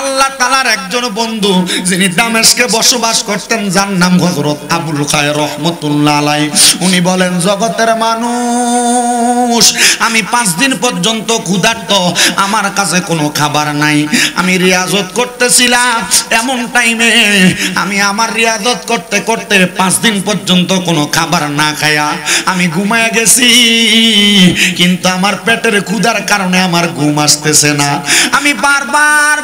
আল্লাহ তাআলার একজন বন্ধু যিনি দামেস্কে বসবাস করতেন, যার নাম হযরত আবুল খায়ের রাহমাতুল্লাহ আলাইহি। উনি বলেন, জগতের মানুষ, আমি 5 দিন পর্যন্ত ক্ষুধার্ত, আমার কাছে কোনো খাবার নাই। আমি রিয়াজত করতেছিলাম, এমন টাইমে আমি আমার রিয়াজত করতে করতে 5 দিন পর্যন্ত কোনো খাবার না খায়া আমি ঘুমায় গেছি, কিন্তু আমার পেটের ক্ষুধার কারণে আমার ঘুম আসতেছে না। আমি বারবার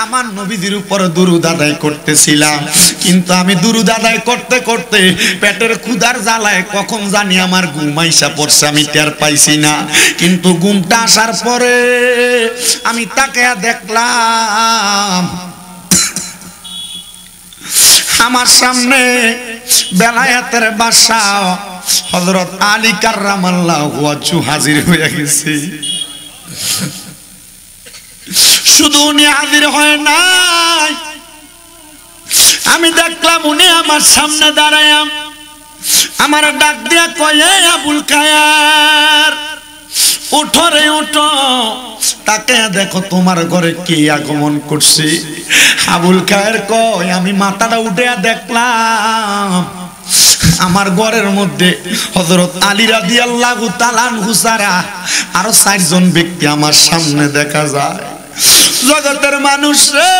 আমার নবীজির উপর দুরূদ আদায় করতেছিলাম, কিন্তু আমি দুরূদ আদায় করতে করতে পেটের ক্ষুধার জ্বালায় কখন জানি আমার ঘুম আইসা পড়ছে, আমি টের পাইছি না। কিন্তু ঘুমটা আসার পরে আমি তাকে দেখলাম, আমার সামনে বেলায়েতের বাদশা হযরত আলী কাররামাল্লাহু ওয়াজহু হাজির হয়ে গেছে। শুধু উনি হাজির হয় নাই, আমি দেখলাম উনি আমার সামনে দাঁড়ায় আমার ডাক দিয়া কয়, আবুল খায়ের, উঠো রে উঠো, তাকে দেখো তোমার ঘরে কে আগমন করছে। আবুল খায়ের কয়, আমি মাথাটা উঠে দেখলাম আমার ঘরের মধ্যে হযরত আলী রাদিয়াল্লাহু তাআলা আনহু ছাড়া আরো 4 জন ব্যক্তি আমার সামনে দেখা যায়। জগতের মানুষ রে,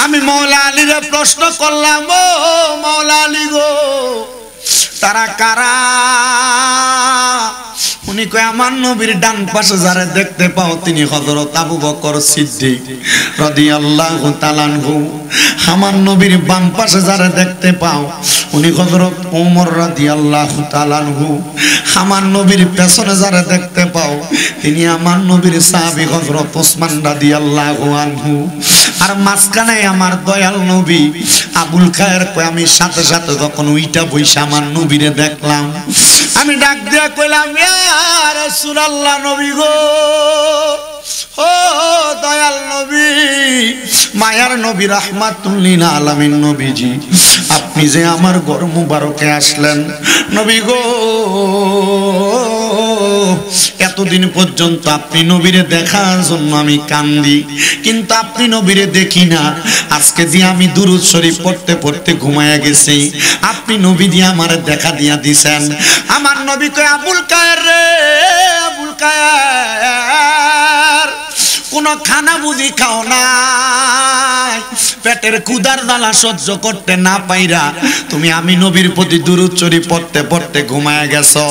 আমি মাওলা আলীরে প্রশ্ন করলাম, ও মাওলা আলী গো, তারা কারা? উনি কয়, আমার নবীর ডান পাশে যারা দেখতে পাও তিনি হযরত আবু বকর সিদ্দিক রাদিয়াল্লাহু তাআলা আনহু। আমার নবীর বাম পাশে যারা দেখতে পাও উনি হযরত ওমর রাদিয়াল্লাহু তাআলা আনহু। আমার নবীর পেছনে যারা দেখতে পাও তিনি আমার নবীর সাহাবী হযরত ওসমান রাদিয়াল্লাহু আনহু। আর মাঝখানে আমার দয়াল নবী আবুল খায়ের কয়, আমি সাথে সাথে যখন উইটা বইসা আমার নবীরে দেখলাম, আমি ডাক দিয়া কইলাম, ইয়া রাসূলুল্লাহ, নবী গো, ও দয়াল নবী, মায়ার নবী, রাহমাতুল লিল আলামিন নবীজি, আপনি যে আমার ঘর মুবারকে আসলেন, নবী গো, এতদিন পর্যন্ত আপনি নবীরে দেখার জন্য আমি কান্দি, কিন্তু আপনি নবীরে দেখি না। আজকে দিয়ে আমি দুরূদ শরীফ পড়তে পড়তে ঘুমায়া গেছি, আপনি নবী দিয়ে আমার দেখা দিয়া দিছেন। আমার নবী কয়, আবুল খায়ের রে, আবুল খায়ের, কোন খানা বুঝি খাও নাই, পেটের ক্ষুধার জ্বালা সহ্য করতে না পাইরা তুমি আমি নবীর প্রতি দুরূদ শরীফ পড়তে পড়তে ঘুমায়া গেছো।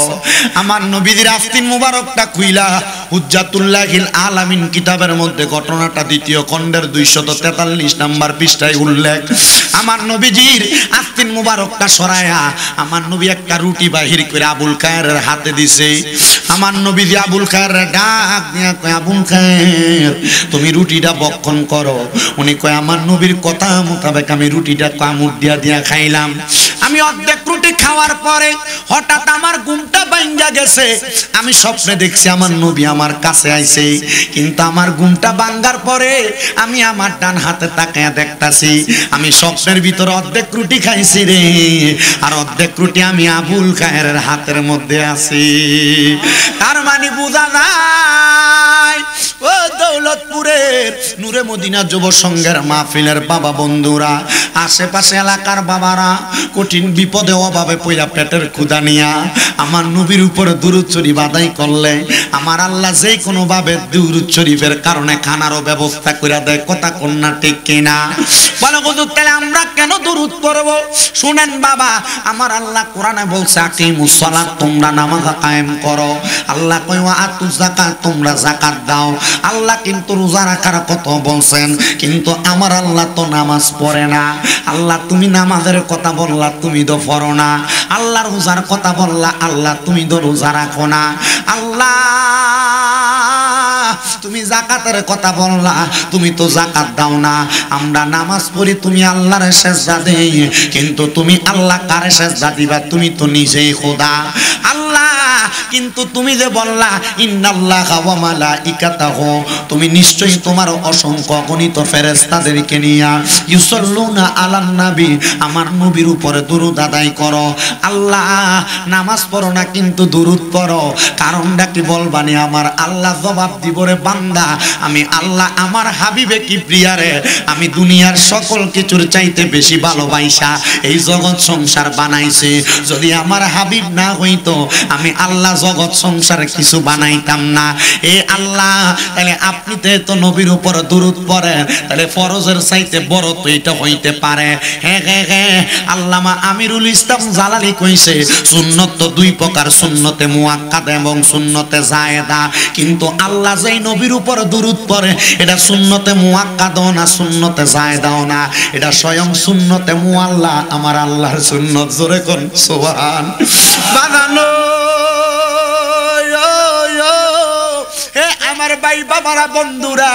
আমার নবীর আস্তিন মুবারকটা খুইলা হুজ্জাতুল্লাহিল আলামিন কিতাবের মধ্যে ঘটনাটা 2য় খণ্ডের 243 নম্বর পৃষ্ঠায় উল্লেখ। আমার নবীজির আস্তিন মুবারকটা সরায়া আমার নবী একটা রুটি বাহির করে আবুল খায়েরের হাতে দিছে। আমার নবীজি আবুল খায়ের ডাক দিয়া কয়, আবুল খায়ের, তুমি রুটিটা ভক্ষণ করো। উনি কয়, আমার নবীর কথা মোতাবেক আমি রুটিটা কামড় দিয়া দিয়া খাইলাম। আমি অর্ধেক রুটি খাওয়ার পরে হঠাৎ আমার ঘুমটা ভাঙ্গা গেছে। আমি স্বপ্নে দেখছি আমার নবী আমার কাছে আইছে, কিন্তু আমার ঘুমটা ভাঙ্গার পরে আমি আমার ডান হাতে তাকায়া দেখতাছি আমি স্বপ্নের ভিতরে অর্ধেক রুটি খাইছি রে, আর অর্ধেক রুটি আমি আবুল খায়েরের হাতের মধ্যে আছি। তার মানে বোঝা যায়, ও দৌলতপুরের নূরে মদিনা যুব সংঘের মাহফিলের বাবা বন্ধুরা, আশেপাশে এলাকার বাবারা, কঠিন বিপদে অভাবে পইরা পেটের ক্ষুধা নিয়া আমার নবীর উপরে দুরূদ শরীফ আদায় করলে আমার আল্লাহ যে কোনো ভাবে দুরূদ শরীফের কারণে খানারও ব্যবস্থা করে দেয়। কথা কন্যা ঠিক কিনা? বলো হুজুর, তাহলে আমরা কেন দুরূদ পড়ব? শুনেন বাবা, আমার আল্লাহ কোরআনে বলছে, আকিমুস সালাত, তোমরা নামাজ কায়েম করো। আল্লাহ কয়, ওয়া আতুজ যাকাত, তোমরা যাকাত দাও। আল্লাহ কিন্তু রোজা রাখার কথা বলছেন, কিন্তু আমার আল্লাহ তো নামাজ পড়ে না। আল্লাহ তুমি নামাজের কথা বললা, তুমি তো পড়ো না। আল্লাহ রোজার কথা বললা, আল্লাহ তুমি তো রোজা রাখো না। আল্লাহ তুমি যাকাতের কথা বললা, তুমি তো যাকাত দাও না। আমরা নামাজ পড়ি, তুমি আল্লাহর সেজদা দেই, কিন্তু তুমি আল্লাহ কারে সেজদা দিবা? তুমি তো নিজেই খোদা। আল্লাহ কিন্তু তুমি যে বললা ইন্নাল্লাহা ওয়া মালাইকাতাহু, তুমি নিশ্চয়ই তোমার অসংখ্য অগণিত ফেরেশতাদেরকে নিয়া ইউসাল্লুনা আলান নবী, আমার নবীর উপরে দুরূদ আদায় করো। আল্লাহ নামাজ পড়ো না কিন্তু দুরূদ পড়ো, কারণটা কি বলবানি? আমার আল্লাহ জবাব দিব, রে বান্দা, আমি আল্লাহ আমার হাবিবে কিবরিয়ারে আমি দুনিয়ার সকল কিছুর চাইতে বেশি ভালোবাসা এই জগৎ সংসার বানাইছে। যদি আমার হাবিব না হইতো আমি আল্লাহ জগৎ সংসার কিছু বানাইতাম না। এ আল্লাহ, তাহলে আপনি তো নবীর উপর দুরূদ পড়েন, তাহলে ফরজের চাইতে বড় তো এটা হইতে পারে? হ্যাঁ হ্যাঁ হ্যাঁ, আল্লামা আমিরুল ইসলাম জালালি কইছে সুন্নত তো দুই প্রকার, সুন্নতে মুআক্কাদা এবং সুন্নতে জায়েদা। কিন্তু আল্লাহ যেই নবীর উপর দুরূদ পড়ে এটা সুন্নতে মুআক্কাদাও না, সুন্নতে জায়েদাও না, এটা স্বয়ং সুন্নতে মুআল্লা, আমার আল্লাহর সুন্নত। জোরে কোন সুবহান। বানানো আমার ভাই বাবারা, বন্ধুরা,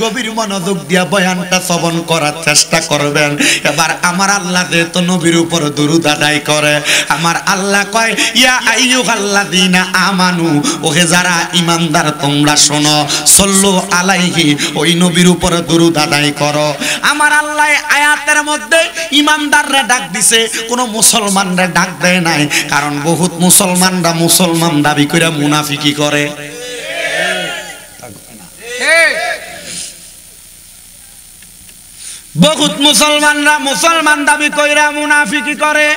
গভীর মনোযোগ দিয়া বয়ানটা শ্রবণ করার চেষ্টা করবেন। এবার আমার আল্লাহ তো নবীর উপর দুরূদ আদায় করে। আমার আল্লাহ কয় ইয়া আইয়ুহাল্লাযীনা আমানু, ওহে যারা ঈমানদার তোমরা শোনো, সাল্লু আলাইহি, ওই নবীর উপর দুরূদ আদায় করো। আমার আল্লাহ আয়াতের মধ্যে ঈমানদাররা ডাক দিছে, কোন মুসলমানরা ডাক দেয় নাই, কারণ বহুত মুসলমানরা মুসলমান দাবি করে মুনাফিকি করে। বহুত মুসলমানরা মুসলমান দাবি কইরা মুনাফিকি করে,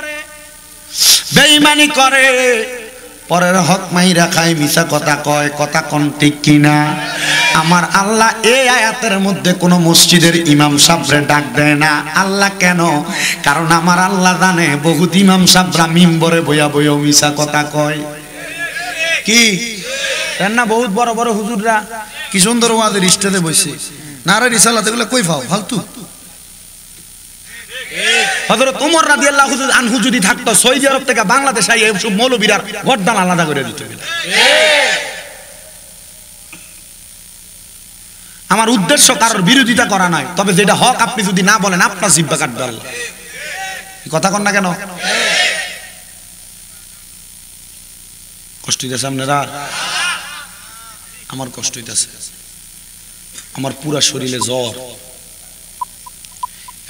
বেঈমানি করে, পরের হক মাইরা খায়, মিছা কথা কয়। কথা কোন ঠিক কিনা? আমার আল্লাহ এই আয়াতের মধ্যে কোন মসজিদের ইমাম সাহেবরে ডাক দেয় না। আল্লাহ কেন? কারণ আমার আল্লাহ জানে বহুত ইমাম সাহেবরা মিম্বরে বইয়া বইয়া মিছা কথা কয়। কি না, বহুত বড় বড় হুজুররা কি সুন্দর ওয়াজের স্টেজে বসে নারে রিসালাত, এগুলো কই পাও? ফালতু। হযরত ওমর রাদিয়াল্লাহু আনহু যদি থাকতো সৌদি আরব থেকে বাংলাদেশে আইয়া এই সব মৌলবীরা গর্দান আলাদা করে দিত। আমার উদ্দেশ্য কারোর বিরোধিতা করা নাই, তবে যেটা হক আপনি যদি না বলেন আপনার জিহ্বা কাটবে আল্লাহ। কথা কন না কেন? কষ্ট হইতেছে আপনারা? আমার কষ্ট হইতেছে। আমার পুরা শরীরে জ্বর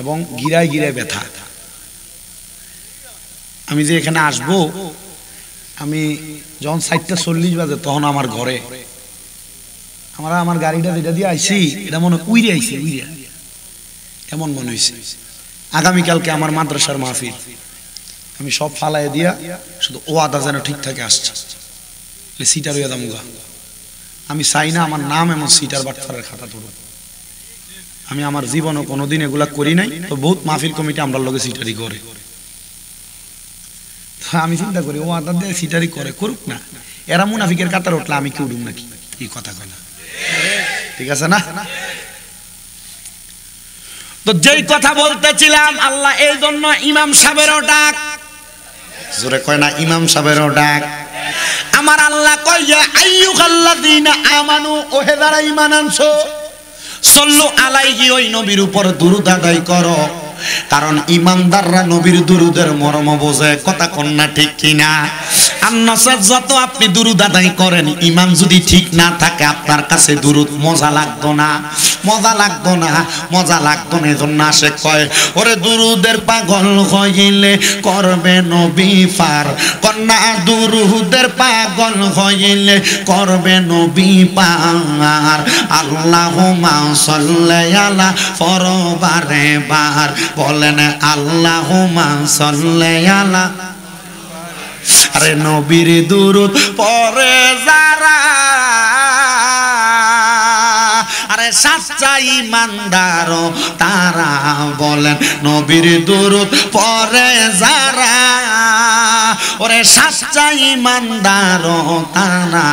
এবং গিরায় গিরায় ব্যথা। আমি যে এখানে আসবো, আমি যখন 4:40 বাজে তখন আমার ঘরে আমার গাড়িটা যেটা দিয়ে আইছি এটা মনে উইরে আইছি, উইরা এমন মনে হয়েছে। আগামীকালকে আমার মাদ্রাসার মাহফিল, আমি সব ফালাই দিয়া শুধু ওয়াদা যেন ঠিক থাকে আসছে, সিটার হইয়া দামুগা। আমি চাই না আমার নাম এমন সিটার বাটফারের খাতা পড়ব। আমি আমার জীবনে কোনোদিন এগুলা করি নাই, তো বহুত মাহফিল কমিটি আমরা লগে সিটারি করে। আমি চিন্তা করি ও আদা দিয়ে সিটারি করে, করুক না, এরা মুনাফিকের কাতার উঠলে আমি কি উঠুম নাকি? কি কথা কয় না? ঠিক আছে না? তো যেই কথা বলতেছিলাম, আল্লাহ এই জন্য ইমাম সাহেবেরও ডাক, জোরে কয় না, ইমাম সাহেবেরও ডাক। আমার আল্লাহ কয় ইয়া আইয়ুহাল্লাযীনা আমানু, ওহে যারা ঈমান আনছো, সাল্লু আলাইহি, ওই নবীর উপর দুরূদ আদায় করো। কারণ ঈমানদাররা নবীর দুরূদের মর্ম বোঝে। কথা কোন না ঠিক কিনা? আন্নাসার যত আপনি দুরূদ আদায় করেন, ঈমান যদি ঠিক না থাকে আপনার কাছে দুরূদ মজা লাগতো না, মজা লাগতো না, মজা লাগতো না। এজন্য আসে কয় ওরে দুরূদের পাগল হইলে করবে নবী পার, কন্যা দুরূদের পাগল হইলে করবে নবী পার। আল্লাহুম্মা সাল্লি আলা ফরবারে বার, বলেন আল্লাহুম্মা সাল্লি আলা। আরে নবীর দুরূদ পড়ে যারা, আরে সাচ্চা ঈমানদার তারা, বলেন নবীর দুরূদ পড়ে যারা, ওরে সাচ্চা ঈমানদার তারা।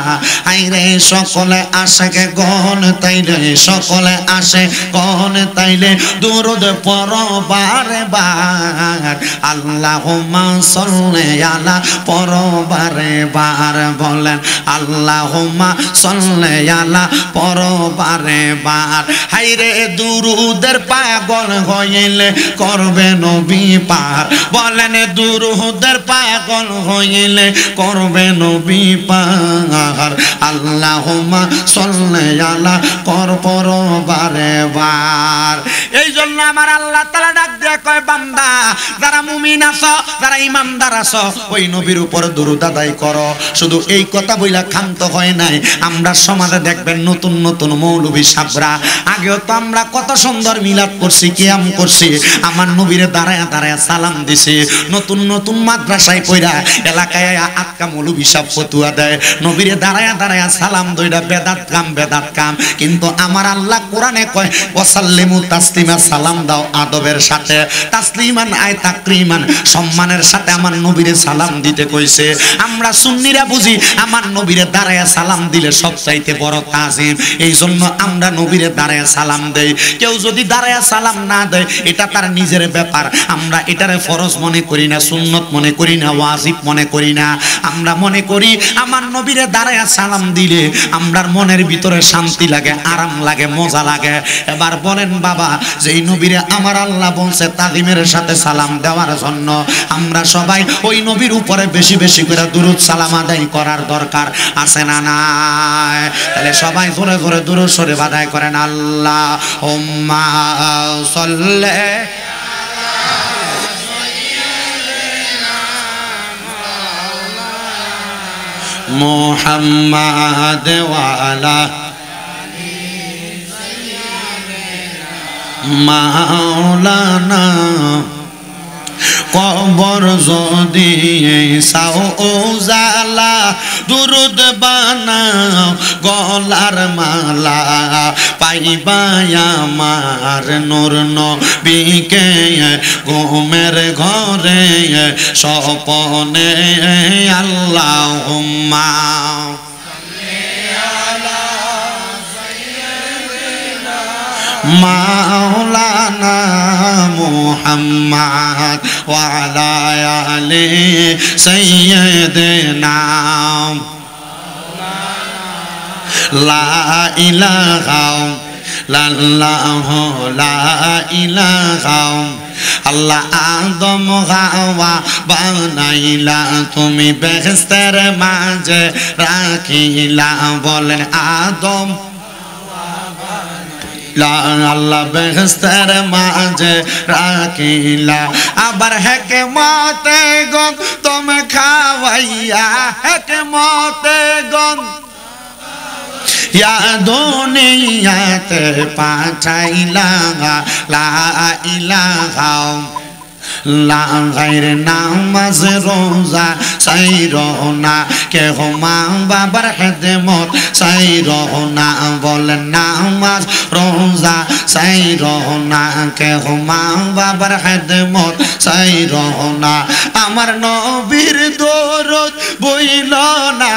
আইরে সকলে আসে গণ তাইলে, সকলে আসে গণ তাইলে দুরূদ পড়ো বারে বার। আল্লাহুম্মা সাল্লি আলা পড়ো বারে বার, বলেন আল্লাহুম্মা সাল্লি আলা পড়ো বারে বার হাইরে দুরুদের পাগল হইলে করবে নবী পার বলেন দুরুদের পাগল হইলে করবে নবী পার আল্লাহুম্মা সাল্লি আলা পর বারে বার এই জন্য আমার আল্লাহ তাআলা ডাক দিয়ে কয় বান্দা যারা মুমিন আছো যারা ঈমানদার আছো ওই নবীর উপর দরুদ আদায় করো শুধু এই কথা বইলা ক্ষান্ত হয় নাই আমরা সমাজে দেখবেন নতুন নতুন মৌলভী সাবরা আগেও তো আমরা কত সুন্দর মিলাদ করছি কিয়াম করছি আমার নবীরে দাঁড়ায়া দাঁড়ায়া সালাম দিছি নতুন নতুন মাদ্রাসায় পড়া এলাকায় আটকা মৌলভী সাহেব ফতুয়া দেয় নবীরে দাঁড়ায়া দাঁড়ায়া সালাম দইরা বেদাত কাম কিন্তু আমার আল্লাহ কোরআনে কয় ওয়াসাল্লিমু তাসলিমা সালাম দাও আদবের সাথে তাসলিমান আয় তাকরিমান সম্মানের সাথে আমার নবীরে সালাম দিতে কইছে আমরা সুন্নিরা বুঝি আমার নবীরে দাঁড়ায়া সালাম দিলে সবচাইতে বড় তাজিম এই জন্য আমরা নবীরে দাঁড়ায়া সালাম দেই কেউ যদি দাঁড়ায়া সালাম না দেয় এটা তার নিজের ব্যাপার আমরা এটারে ফরজ মনে করি না সুন্নত মনে করি না ওয়াজিব মনে করি না আমরা মনে করি আমার নবীরে দাঁড়ায়া সালাম দিলে আমরার মনের ভিতরে শান্তি লাগে আরাম লাগে মজা লাগে এবার বলেন বাবা যেই নবীরে আমার আল্লাহ বলছে তাজিমের সাথে সালাম দেওয়ার জন্য আমরা সবাই ওই নবীর উপরে বেশি বেশি করে দুরূদ সালাম আদায় করার দরকার আছে না নাই তাহলে সবাই জোরে জোরে দুরূদ শরীফ আদায় করেন আল্লাহুম্মা সাল্লি মুহাম্মাদ ওয়া আলা মাওলানা কবর যদি সাও জালা দুরুদ বানাও গলার মালা পাইবা আমার নূর নবীকে ঘুমের ঘরে স্বপনে আল্লাহুম্মা মাওলানা মুহাম্মদ ওয়া আলা আলি সাইয়্যিদিনা লা ইলাহা ইল্লাল্লাহু লা ইলাহা আল্লাহ আদম হাওয়া বানাইলা তুমি বেহেশতের মাঝে রাখিলা বলেন আদম আল্লাহ বেহেশতের মাঝে রাখিলা আবার হিকমতে গন তুমি খাওয়াইয়া হিকমতে গন ইয়া দুনিয়াতে পাঠাইলা লা ইলাহা লা গায়রে নামাজ রোজা সাইরোনা কে মা বাবার খেদমত সাইরোনা বলেন নামাজ রোজা সাইরোনা কে মা বাবার খেদমত সাইরোনা আমার নবীর দরুদ বইল না